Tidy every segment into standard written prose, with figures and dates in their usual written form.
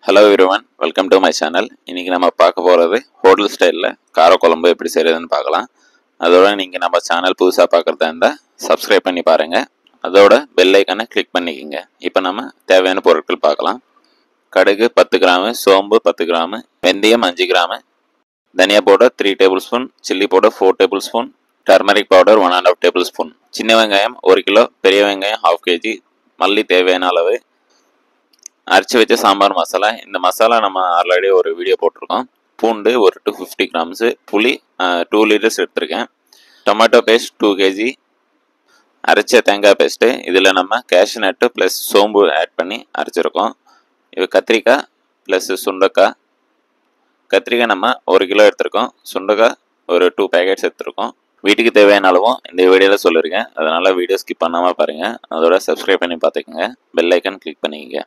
Hello everyone, welcome to my channel. இன்னைக்கு நம்ம பார்க்க போறது ஹோட்டல் ஸ்டைல்ல கார குழம்பு எப்படி செய்யறதுன்னு பார்க்கலாம். அதோட நீங்க நம்ம சேனல் புதுசா பார்க்கறதா இருந்தா Subscribe பண்ணி பாருங்க. அதோட பெல் ஐகானை கிளிக் பண்ணிக்கங்க. இப்போ நம்ம தேவையான பொருட்கள் பார்க்கலாம். கடுகு 10 கிராம், சோம்பு 10 கிராம், வெந்தயம் 5 கிராம், தனியா powder 3 tablespoon, chilli powder 4 tablespoon, turmeric powder 1.5 tablespoon, சின்ன வெங்காயம் 1 கிலோ, பெரிய வெங்காயம் 1/2 kg, மல்லி தேவையான அளவு, அரைச்சி வச்ச சாம்பார் மசாலா. இந்த மசாலா நம்ம ஆல்ரெடி ஒரு வீடியோ போட்டிருக்கோம். பூண்டு ஒரு 250 கிராம்ஸு, புளி 2 லிட்டர்ஸ் எடுத்திருக்கேன், டொமேட்டோ பேஸ்ட் 2 kg, அரைச்ச தேங்காய் பேஸ்ட்டு. இதில் நம்ம கேஷ்யூ நட்டு ப்ளஸ் சோம்பு ஆட் பண்ணி அரைச்சிருக்கோம். இது கத்திரிக்காய் ப்ளஸ் சுண்டைக்காய். கத்திரிக்காய் நம்ம 1 கிலோ எடுத்திருக்கோம், சுண்டைக்காய் ஒரு 2 பேக்கெட்ஸ் எடுத்திருக்கோம். வீட்டுக்கு தேவையான அளவும் இந்த வீடியோவில் சொல்லியிருக்கேன். அதனால் வீடியோ ஸ்கிப் பண்ணாமல் பாருங்கள். அதோட சப்ஸ்கிரைப் பண்ணி பார்த்துக்கோங்க, பெல் ஐக்கன் கிளிக் பண்ணிக்கங்க.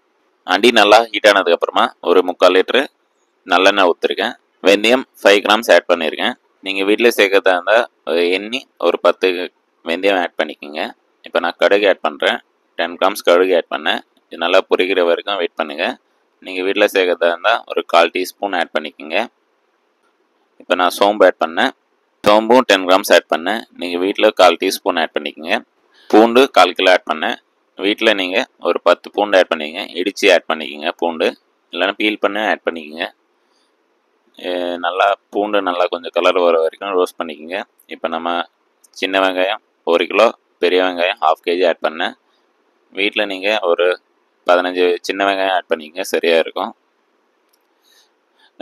அண்டி நல்லா ஹீட் ஆனதுக்கப்புறமா ஒரு 3/4 லிட்டரு நல்லெண்ணெய் ஊற்றிருக்கேன். வெந்தயம் 5 கிராம்ஸ் ஆட் பண்ணியிருக்கேன். நீங்கள் வீட்டில் சேர்க்கறதா இருந்தால் எண்ணெய் ஒரு 10 வெந்தயம் ஆட் பண்ணிக்கோங்க. இப்போ நான் கடுகு ஆட் பண்ணுறேன். 10 கிராம்ஸ் கடுகு ஆட் பண்ணேன். இது நல்லா பொரிக்கிற வரைக்கும் வெயிட் பண்ணுங்கள். நீங்கள் வீட்டில் சேர்க்கறதா இருந்தால் ஒரு 1/4 டீஸ்பூன் ஆட் பண்ணிக்கோங்க. இப்போ நான் சோம்பு ஆட் பண்ணேன். சோம்பும் 10 கிராம்ஸ் ஆட் பண்ணேன். நீங்கள் வீட்டில் 1/4 டீஸ்பூன் ஆட் பண்ணிக்கோங்க. பூண்டு 1/4 கிலோ ஆட் பண்ணேன். வீட்டில் நீங்கள் ஒரு 10 பூண்டு ஆட் பண்ணிக்கங்க. இடித்து ஆட் பண்ணிக்கோங்க பூண்டு, இல்லைன்னா பீல் பண்ணி ஆட் பண்ணிக்கோங்க. நல்லா பூண்டு நல்லா கொஞ்சம் கலர் வர வரைக்கும் ரோஸ்ட் பண்ணிக்கோங்க. இப்போ நம்ம சின்ன வெங்காயம் 1 கிலோ, பெரிய வெங்காயம் 1/2 kg ஆட் பண்ணேன். வீட்டில் நீங்கள் ஒரு 15 சின்ன வெங்காயம் ஆட் பண்ணிக்கங்க, சரியாக இருக்கும்.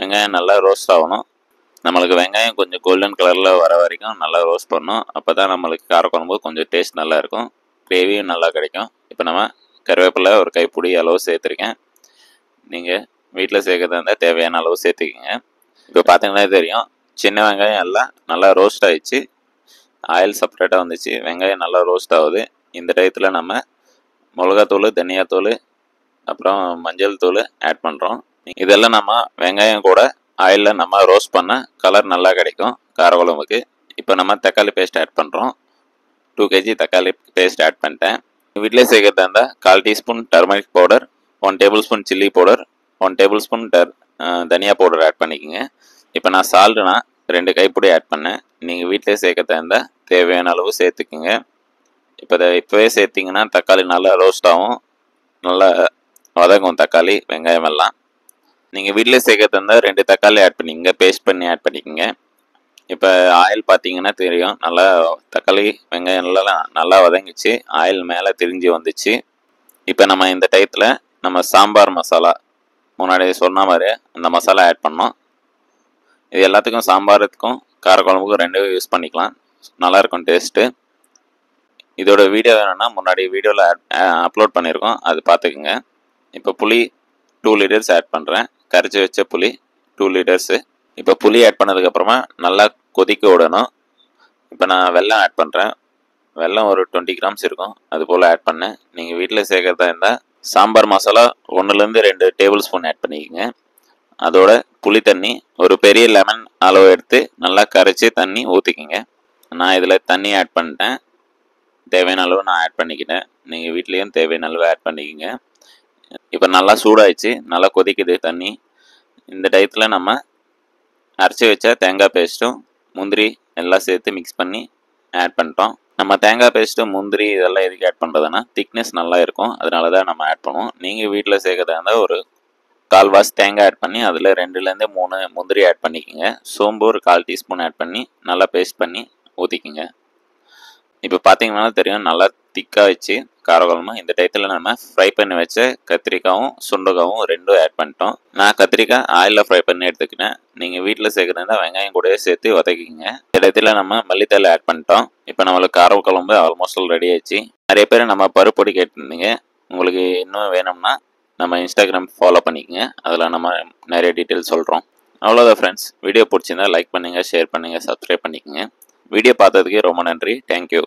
வெங்காயம் நல்லா ரோஸ்ட் ஆகணும். நம்மளுக்கு வெங்காயம் கொஞ்சம் கோல்டன் கலரில் வர வரைக்கும் நல்லா ரோஸ்ட் பண்ணணும். அப்போ தான் நம்மளுக்கு காரக்குழம்பு கொஞ்சம் டேஸ்ட் நல்லா இருக்கும், கிரேவியும் நல்லா கிடைக்கும். இப்போ நம்ம கருவேப்பிலை ஒரு கைப்பிடி அளவு சேர்த்துருக்கேன். நீங்கள் வீட்டில் சேர்க்கறதா இருந்தால் தேவையான அளவு சேர்த்துக்கிங்க. இப்போ பார்த்தீங்கன்னா தெரியும், சின்ன வெங்காயம் எல்லாம் நல்லா ரோஸ்ட் ஆகிடுச்சு, ஆயில் செப்பரேட்டாக வந்துச்சு, வெங்காயம் நல்லா ரோஸ்ட் ஆகுது. இந்த டயத்தில் நம்ம மிளகாத்தூள், தனியாத்தூள், அப்புறம் மஞ்சள் தூள் ஆட் பண்ணுறோம். இதெல்லாம் நம்ம வெங்காயம் கூட ஆயிலில் நம்ம ரோஸ்ட் பண்ண கலர் நல்லா கிடைக்கும் காரக்குழம்புக்கு. இப்போ நம்ம தக்காளி பேஸ்ட் ஆட் பண்ணுறோம். 2 kg தக்காளி பேஸ்ட் ஆட் பண்ணிட்டேன். வீட்டிலே சேர்க்கறதா இருந்தால் 1/4 teaspoon turmeric powder, 1 tablespoon chilli powder, 1 tablespoon தனியா பவுடர் ஆட் பண்ணிக்கோங்க. இப்போ நான் சால்ட்னா 2 கைப்பிடி ஆட் பண்ணேன். நீங்கள் வீட்டிலே சேர்க்கறதா இருந்தால் தேவையான அளவு சேர்த்துக்குங்க. இப்போவே சேர்த்திங்கன்னா தக்காளி நல்லா ரோஸ்ட் ஆகும், நல்லா வதங்கும் தக்காளி வெங்காயம் எல்லாம். நீங்கள் வீட்டிலே சேர்க்கறதா இருந்தால் 2 தக்காளி ஆட் பண்ணிக்கங்க, பேஸ்ட் பண்ணி ஆட் பண்ணிக்கோங்க. இப்போ ஆயில் பார்த்தீங்கன்னா தெரியும், நல்லா தக்காளி வெங்காயம் நல்லா வதங்கிச்சு, ஆயில் மேலே திரிஞ்சு வந்துச்சு. இப்போ நம்ம இந்த டயத்தில் நம்ம சாம்பார் மசாலா முன்னாடி சொன்ன மாதிரி அந்த மசாலா ஆட் பண்ணோம். இது எல்லாத்துக்கும் சாம்பாருக்கும் காரக்குழம்புக்கும் ரெண்டும் யூஸ் பண்ணிக்கலாம், நல்லாயிருக்கும் டேஸ்ட்டு. இதோட வீடியோ வேணும்னா முன்னாடி வீடியோவில் அப்லோட் பண்ணியிருக்கோம், அது பார்த்துக்குங்க. இப்போ புளி 2 லிட்டர்ஸ் ஆட் பண்ணுறேன், கரைச்சி வச்ச புளி 2 லிட்டர்ஸு. இப்போ புளி ஆட் பண்ணதுக்கப்புறமா நல்லா கொதிக்க விடணும். இப்போ நான் வெல்லம் ஆட் பண்ணுறேன். வெல்லம் ஒரு 20 கிராம்ஸ் இருக்கும், அது போல் ஆட் பண்ணேன். நீங்கள் வீட்டில் சேர்க்கறதா இருந்தால் சாம்பார் மசாலா 1லேருந்து 2 டேபிள் ஸ்பூன் ஆட் பண்ணிக்கோங்க. அதோட புளி தண்ணி ஒரு பெரிய லெமன் அளவு எடுத்து நல்லா கரைச்சி தண்ணி ஊற்றிக்கிங்க. நான் இதில் தண்ணி ஆட் பண்ணிட்டேன், தேவையான அளவு நான் ஆட் பண்ணிக்கிட்டேன். நீங்கள் வீட்லேயும் தேவையான அளவு ஆட் பண்ணிக்கோங்க. இப்போ நல்லா சூடாகிடுச்சு, நல்லா கொதிக்குது தண்ணி. இந்த டயத்தில் நம்ம அரைச்சி வச்ச தேங்காய் பேஸ்ட்டும் முந்திரி எல்லாம் சேர்த்து மிக்ஸ் பண்ணி ஆட் பண்ணிட்டோம். நம்ம தேங்காய் பேஸ்ட்டு முந்திரி இதெல்லாம் எதுக்கு ஆட் பண்ணுறதுன்னா திக்னஸ் நல்லா இருக்கும், அதனால தான் நம்ம ஆட் பண்ணுவோம். நீங்கள் வீட்டில் சேர்க்கறதா இருந்தால் ஒரு 1/4 வாசி தேங்காய் ஆட் பண்ணி அதில் 2லேருந்து 3 முந்திரி ஆட் பண்ணிக்கோங்க. சோம்பு ஒரு 1/4 டீஸ்பூன் ஆட் பண்ணி நல்லா பேஸ்ட் பண்ணி ஊற்றிக்கிங்க. இப்போ பார்த்தீங்கன்னா தெரியும், நல்லா திக்காக வச்சு காரக்குழம்பு. இந்த டயத்தில் நம்ம ஃப்ரை பண்ணி வச்ச கத்திரிக்காயும் சுண்டைக்காயும் ரெண்டும் ஆட் பண்ணிட்டோம். நான் கத்திரிக்காய் ஆயிலில் ஃப்ரை பண்ணி எடுத்துக்கிட்டேன். நீங்கள் வீட்டில் சேர்க்குறதா வெங்காயம் கூடவே சேர்த்து வதக்கிங்க. இந்த இடத்துல நம்ம மல்லித்தலை ஆட் பண்ணிட்டோம். இப்போ நம்மளுக்கு காரக்குழம்பு ஆல்மோஸ்ட் ரெடி ஆயிடுச்சு. நிறைய பேர் நம்ம பருப்பொடி கேட்டிருந்தீங்க. உங்களுக்கு இன்னும் வேணும்னா நம்ம இன்ஸ்டாகிராம் ஃபாலோ பண்ணிக்கோங்க, அதில் நம்ம நிறைய டீட்டெயில்ஸ் சொல்கிறோம். அவ்வளோதான் ஃப்ரெண்ட்ஸ், வீடியோ பிடிச்சிருந்தா லைக் பண்ணுங்கள், ஷேர் பண்ணுங்கள், சப்ஸ்கிரைப் பண்ணிக்கோங்க. வீடியோ பார்த்ததுக்கு ரொம்ப நன்றி. தேங்க்யூ.